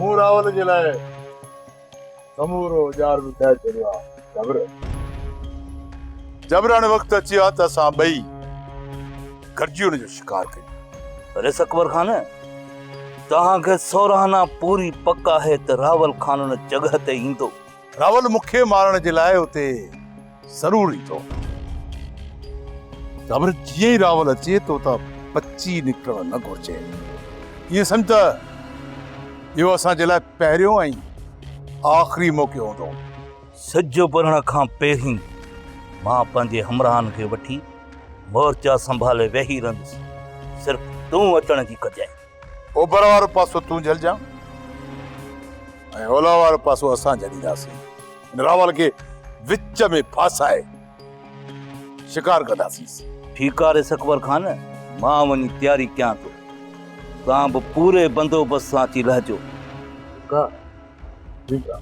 मूं रावल जे लाइ समूरो जार विछाए छॾियो आहे। जबर हाणे वक़्तु अची वियो आहे त असां ॿई गॾिजी हुन जो शिकार कयूं। अरे सकबर खान, तव्हांखे सौराहना पूरी पक आहे त रावल खान उन जगह ते ईंदो। रावल मूंखे मारण जे लाइ उते ज़रूर ईंदो। जबर जीअं ई रावल अचे त उतां बची निकिरणु न घुरिजे। ईअं सम्झ त इहो असांजे लाइ पहिरियों ऐं आख़िरी मौक़ो हूंदो। सिज भरण खां पहिरीं मां पंहिंजे हमराहनि खे वठी मोर्चा संभाले वेही रहंदुसि। सिर्फ़ तूं अचण जी कजांइ। ओभर वारो पासो तूं झलजां ऐं ओलह वारो पासो असां झलींदासीं। रावल खे विच में फासाए शिकार कंदासीं। ठीकु आहे रे सकबर खान, मां वञी तयारी कयां थो। तव्हां बि पूरे बंदोबस्त सां अची लहजो। ठीकु आहे।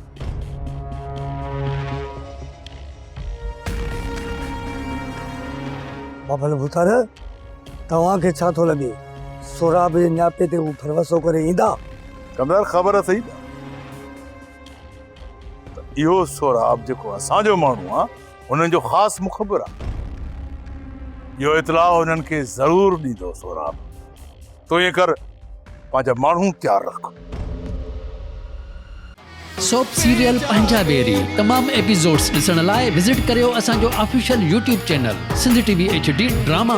बाबल भूतार, तव्हांखे छा थो लॻे सोराब जे न्यापे ते हू फरवसो करे ईंदा? कमदार ख़बर सही त इहो सोराब जेको असांजो माण्हू आहे हुननि जो ख़ासि मुख़बिर आहे। इहो इतलाउ हुननि खे ज़रूरु ॾींदो सोराब। तो ईअं कर, पंहिंजा माण्हू तयारु रख। सोप सीरियल पंजाबेरी तमाम एपिसोड्स ॾिसण लाइ विज़िट करियो असांजो official YouTube channel Sindh TV HD drama.